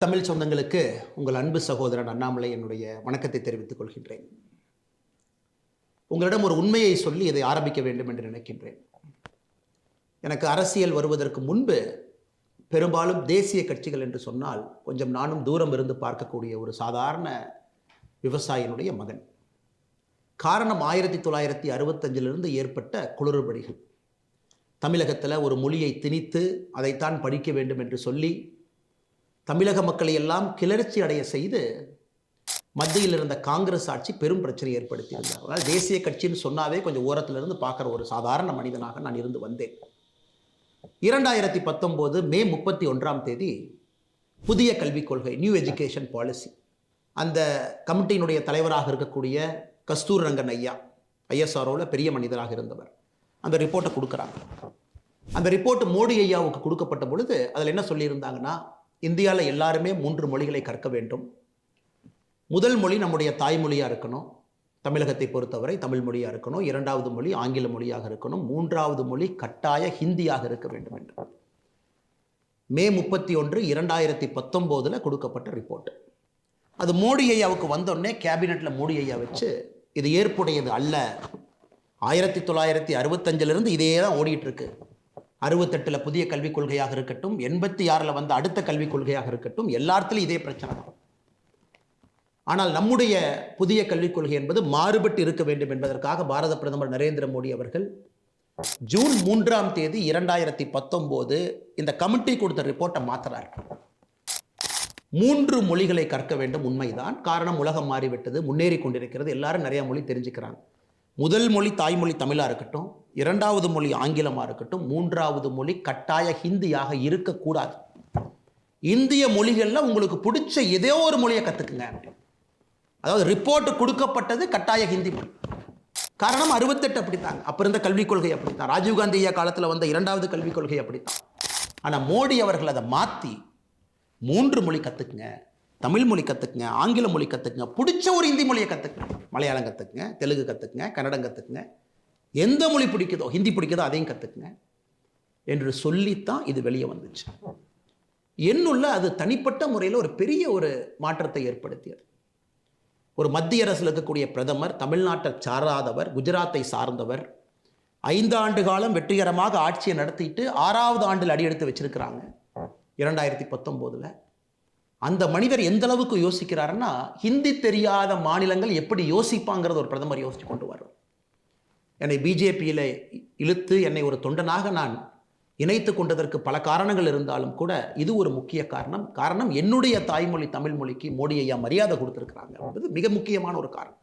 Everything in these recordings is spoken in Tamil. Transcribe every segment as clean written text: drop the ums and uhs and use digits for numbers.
தமிழ் சொந்தங்களுக்கு உங்கள் அன்பு சகோதரன் அண்ணாமலை என்னுடைய வணக்கத்தை தெரிவித்துக் கொள்கின்றேன். உங்களிடம் ஒரு உண்மையை சொல்லி இதை ஆரம்பிக்க வேண்டும் என்று நினைக்கின்றேன். எனக்கு அரசியல் வருவதற்கு முன்பு பெரும்பாலும் தேசிய கட்சிகள் என்று சொன்னால் கொஞ்சம் நானும் தூரம் இருந்து பார்க்கக்கூடிய ஒரு சாதாரண விவசாயினுடைய மகன். காரணம் 1965 ஏற்பட்ட குளறுபடிகள். தமிழகத்தில் ஒரு மொழியை திணித்து அதைத்தான் படிக்க வேண்டும் என்று சொல்லி தமிழக மக்களை எல்லாம் கிளர்ச்சி அடைய செய்து மத்தியில் இருந்த காங்கிரஸ் ஆட்சி பெரும் பிரச்சனை ஏற்படுத்தியிருந்தார். அதனால் தேசிய கட்சின்னு சொன்னாவே கொஞ்சம் ஓரத்திலிருந்து பார்க்குற ஒரு சாதாரண மனிதனாக நான் இருந்து வந்தேன். 2019 மே 31 புதிய கல்விக் கொள்கை, நியூ எஜுகேஷன் பாலிசி, அந்த கமிட்டியினுடைய தலைவராக இருக்கக்கூடிய கஸ்தூர் ரங்கன் ஐயா, ஐஎஸ்ஆர்ஓவில் பெரிய மனிதராக இருந்தவர், அந்த ரிப்போர்ட்டை கொடுக்குறாங்க. அந்த ரிப்போர்ட் மோடி ஐயாவுக்கு கொடுக்கப்பட்ட பொழுது அதில் என்ன சொல்லியிருந்தாங்கன்னா, இந்தியாவில் எல்லாருமே 3 மொழிகளை கற்க வேண்டும். முதல் மொழி நம்முடைய தாய்மொழியாக இருக்கணும், தமிழகத்தை பொறுத்தவரை தமிழ் மொழியாக இருக்கணும். 2வது மொழி ஆங்கில மொழியாக இருக்கணும். 3வது மொழி கட்டாய ஹிந்தியாக இருக்க வேண்டும் என்று மே 31, 2019 கொடுக்கப்பட்ட ரிப்போர்ட். அது மோடி ஐயாவுக்கு வந்தோடனே கேபினெட்டில் மோடி ஐயா வச்சு இது ஏற்புடையது அல்ல, 1965 இதே தான் ஓடிட்டு இருக்கு, 68 புதிய கல்விக் கொள்கையாக இருக்கட்டும், 86 வந்த அடுத்த கல்விக் கொள்கையாக இருக்கட்டும், எல்லாத்திலும் இதே பிரச்சனை தான். ஆனால் நம்முடைய புதிய கல்விக் கொள்கை என்பது மாறுபட்டு இருக்க வேண்டும் என்பதற்காக பாரத பிரதமர் நரேந்திர மோடி அவர்கள் ஜூன் 3 2019 இந்த கமிட்டி கொடுத்த ரிப்போர்ட்டை மாற்றுறார். 3 மொழிகளை கற்க வேண்டும், உண்மைதான். காரணம், உலகம் மாறிவிட்டது, முன்னேறி கொண்டிருக்கிறது, எல்லாரும் நிறைய மொழி தெரிஞ்சுக்கிறாங்க. முதல் மொழி தாய்மொழி தமிழாக இருக்கட்டும், 2வது மொழி ஆங்கிலமாக இருக்கட்டும், 3வது மொழி கட்டாய ஹிந்தியாக இருக்கக்கூடாது. இந்திய மொழிகளில் உங்களுக்கு பிடிச்ச ஏதோ ஒரு மொழியை கற்றுக்குங்க. அதாவது ரிப்போர்ட் கொடுக்கப்பட்டது கட்டாய ஹிந்தி மொழி. காரணம் 68 அப்படித்தாங்க, அப்போ இருந்த கல்விக் கொள்கை அப்படித்தான், ராஜீவ்காந்தி ஐயா காலத்தில் வந்த 2வது கல்விக் கொள்கை அப்படித்தான். ஆனால் மோடி அவர்கள் அதை மாற்றி 3 மொழி கற்றுக்குங்க, தமிழ் மொழி கற்றுக்குங்க, ஆங்கில மொழி கற்றுக்குங்க, பிடிச்ச ஒரு ஹிந்தி மொழியை கற்றுக்குங்க, மலையாளம் கற்றுக்குங்க, தெலுங்கு கற்றுக்குங்க, கன்னடம் கற்றுக்குங்க, எந்த மொழி பிடிக்குதோ, ஹிந்தி பிடிக்குதோ அதையும் கற்றுக்குங்க என்று சொல்லித்தான் இது வெளியே வந்துச்சு. என்னுள்ள அது தனிப்பட்ட முறையில் ஒரு பெரிய ஒரு மாற்றத்தை ஏற்படுத்தியது. ஒரு மத்திய அரசில் இருக்கக்கூடிய பிரதமர், தமிழ்நாட்டை சாராதவர், குஜராத்தை சார்ந்தவர், 5 ஆண்டு காலம் வெற்றிகரமாக ஆட்சியை நடத்திட்டு 6வது ஆண்டில் அடியெடுத்து வச்சிருக்கிறாங்க 2019. அந்த மனிதர் எந்த அளவுக்கு யோசிக்கிறாருன்னா, ஹிந்தி தெரியாத மாநிலங்கள் எப்படி யோசிப்பாங்கிறது ஒரு பிரதமர் யோசிச்சு கொண்டு வர்றார். என்னை பிஜேபியில் இழுத்து என்னை ஒரு தொண்டனாக நான் இணைத்து கொண்டதற்கு பல காரணங்கள் இருந்தாலும் கூட இது ஒரு முக்கிய காரணம் என்னுடைய தாய்மொழி தமிழ் மொழிக்கு மோடி ஐயா மரியாதை கொடுத்துருக்கிறாங்க என்பது மிக முக்கியமான ஒரு காரணம்.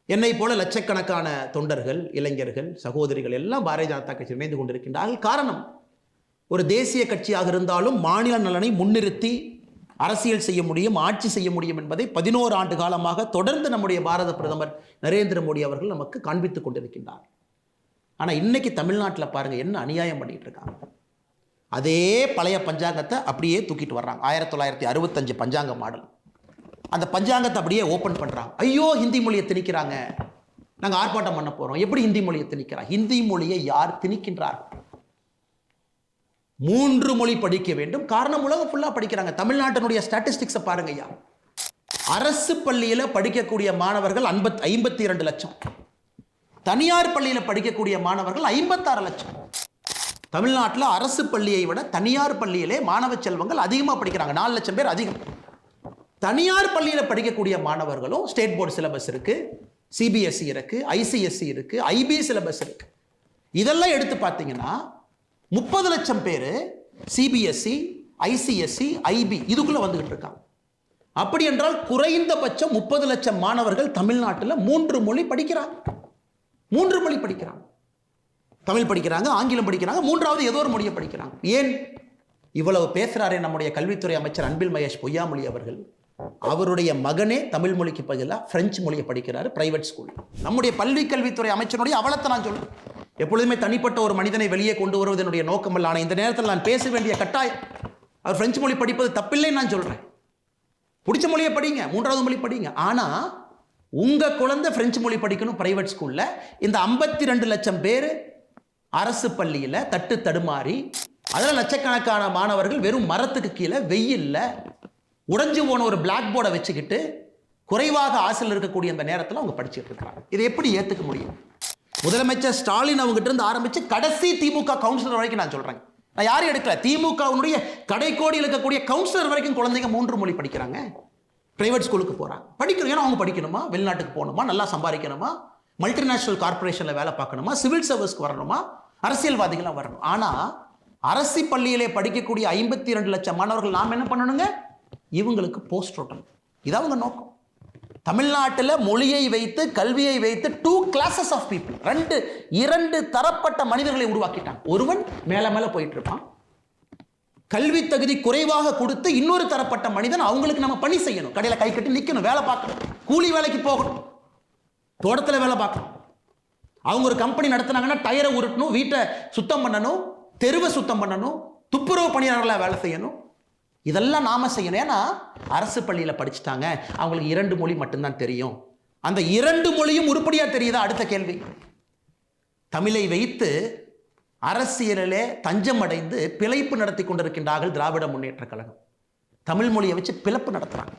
என்னை போல லட்சக்கணக்கான தொண்டர்கள், இளைஞர்கள், சகோதரிகள் எல்லாம் பாரதிய ஜனதா கட்சி இணைந்து கொண்டிருக்கின்றார்கள். காரணம், ஒரு தேசிய கட்சியாக இருந்தாலும் மாநில நலனை முன்னிறுத்தி அரசியல் செய்ய முடியும், ஆட்சி செய்ய முடியும் என்பதை 11 ஆண்டு காலமாக தொடர்ந்து நம்முடைய பாரத பிரதமர் நரேந்திர மோடி அவர்கள் நமக்கு காண்பித்துக் கொண்டிருக்கின்றார். ஆனால் இன்னைக்கு தமிழ்நாட்டில் பாருங்க என்ன அநியாயம் பண்ணிட்டு இருக்காங்க. அதே பழைய பஞ்சாங்கத்தை அப்படியே தூக்கிட்டு வர்றாங்க. 1965 பஞ்சாங்க மாடல், அந்த பஞ்சாங்கத்தை அப்படியே ஓப்பன் பண்றாங்க. ஐயோ, ஹிந்தி மொழியை திணிக்கிறாங்க, நாங்கள் ஆர்ப்பாட்டம் பண்ண போறோம். எப்படி ஹிந்தி மொழியை திணிக்கிறாங்க? ஹிந்தி மொழியை யார் திணிக்கின்றார்கள்? 3 மொழி படிக்க வேண்டும். காரணம், உலகம் ஃபுல்லாக படிக்கிறாங்க. தமிழ்நாட்டினுடைய ஸ்டாட்டிஸ்டிக்ஸை பாருங்க ஐயா. அரசு பள்ளியில் படிக்கக்கூடிய மாணவர்கள் 52 லட்சம், தனியார் பள்ளியில் படிக்கக்கூடிய மாணவர்கள் 56 லட்சம். தமிழ்நாட்டில் அரசு பள்ளியை விட தனியார் பள்ளியிலே மாணவ செல்வங்கள் அதிகமாக படிக்கிறாங்க, 4 லட்சம் பேர் அதிகம். தனியார் பள்ளியில் படிக்கக்கூடிய மாணவர்களும் ஸ்டேட் போர்டு சிலபஸ் இருக்கு, சிபிஎஸ்இ இருக்கு, ஐசிஎஸ்இ இருக்கு, ஐபி சிலபஸ் இருக்கு. இதெல்லாம் எடுத்து பார்த்தீங்கன்னா 30 லட்சம் பேர் சிபிஎஸ்இ, ஐசிஎஸ்இ, ஐபி இதுக்குள்ள வந்துகிட்டு இருக்காங்க. அப்படி என்றால் குறைந்தபட்சம் 30 லட்சம் மாணவர்கள் தமிழ்நாட்டில் 3 மொழி படிக்கிறாங்க. 3 மொழி படிக்கிறாங்க, தமிழ் படிக்கிறாங்க, ஆங்கிலம் படிக்கிறாங்க, 3வது ஏதோ ஒரு மொழியை படிக்கிறாங்க. ஏன் இவ்வளவு பேசுறாரே நம்முடைய கல்வித்துறை அமைச்சர் அன்பில் மகேஷ் பொய்யாமொழி அவர்கள், அவருடைய மகனே தமிழ் மொழிக்கு பதிலாக பிரெஞ்சு மொழியை படிக்கிறாரு பிரைவேட் ஸ்கூல். நம்முடைய பள்ளி கல்வித்துறை அமைச்சருடைய அவலத்தை நான் சொல்றேன். எப்பொழுதுமே தனிப்பட்ட ஒரு மனிதனை வெளியே கொண்டு வருவது என்னுடைய நோக்கம் அல்ல. ஆனால் இந்த நேரத்தில் நான் பேச வேண்டிய கட்டாயம், அவர் பிரெஞ்சு மொழி படிப்பது தப்பில்லைன்னு நான் சொல்றேன். பிடிச்ச மொழியை படிங்க, 3வது மொழி படிங்க. ஆனால் உங்க குழந்தை பிரெஞ்சு மொழி படிக்கணும் பிரைவேட் ஸ்கூல்ல. இந்த 52 லட்சம் பேர் அரசு பள்ளியில் தட்டு தடுமாறி அதில் லட்சக்கணக்கான மாணவர்கள் வெறும் மரத்துக்கு கீழே வெயில்ல உடைஞ்சு போன ஒரு பிளாக் போர்டை வச்சுக்கிட்டு குறைவாக ஆசையில் இருக்கக்கூடிய அந்த நேரத்தில் அவங்க படிச்சுட்டு இருக்கிறாங்க. இதை எப்படி ஏற்றுக்க முடியும்? முதலமைச்சர் ஸ்டாலின் அவங்ககிட்ட இருந்து ஆரம்பிச்சு கடைசி திமுக கவுன்சிலர் வரைக்கும் நான் சொல்றேன். நான் யாரும் எடுக்கல. திமுகவுடைய கடைக்கோடியில் இருக்கக்கூடிய கவுன்சிலர் வரைக்கும் குழந்தைங்க 3 மொழி படிக்கிறாங்க. பிரைவேட் ஸ்கூலுக்கு போறாங்க, படிக்கணும். ஏன்னா அவங்க படிக்கணுமா, வெளிநாட்டுக்கு போகணுமா, நல்லா சம்பாதிக்கணுமா, மல்டிநேஷனல் கார்பரேஷன்ல வேலை பார்க்கணுமா, சிவில் சர்வீஸ்க்கு வரணுமா, அரசியல்வாதிகளாக வரணும். ஆனா அரசு பள்ளியிலே படிக்கக்கூடிய 52 லட்சம் மாணவர்கள் நாம் என்ன பண்ணணுங்க? இவங்களுக்கு போஸ்ட் ஓட்டணும். இது அவங்க நோக்கம். தமிழ்நாட்டில் மொழியை வைத்து கல்வியை வைத்து 2 classes ஆஃப் பீப்புள், 2 தரப்பட்ட மனிதர்களை உருவாக்கிட்டாங்க. ஒருவன் மேல மேல போயிட்டு இருப்பான், கல்வி தகுதி குறைவாக கொடுத்து இன்னொரு தரப்பட்ட மனிதன் அவங்களுக்கு நம்ம பணி செய்யணும். கடையில் கை கட்டி நிற்கணும், வேலை பார்க்கணும், கூலி வேலைக்கு போகணும், தோட்டத்தில் வேலை பார்க்கணும். அவங்க ஒரு கம்பெனி நடத்தினாங்கன்னா டயரை உருட்டணும், வீட்டை சுத்தம் பண்ணணும், தெருவை சுத்தம் பண்ணணும், துப்புரவு பணியாளர்களாக வேலை செய்யணும். இதெல்லாம் நாம செய்யணும். ஏன்னா அரசு பள்ளியில் படிச்சுட்டாங்க, அவங்களுக்கு 2 மொழி மட்டும்தான் தெரியும். அந்த 2 மொழியும் உருப்படியா தெரியுதா? அடுத்த கேள்வி. தமிழை வைத்து அரசியலிலே தஞ்சம் அடைந்து பிழைப்பு நடத்தி கொண்டிருக்கின்றார்கள் திராவிட முன்னேற்ற கழகம். தமிழ் மொழியை வச்சு பிளப்பு நடத்துறாங்க.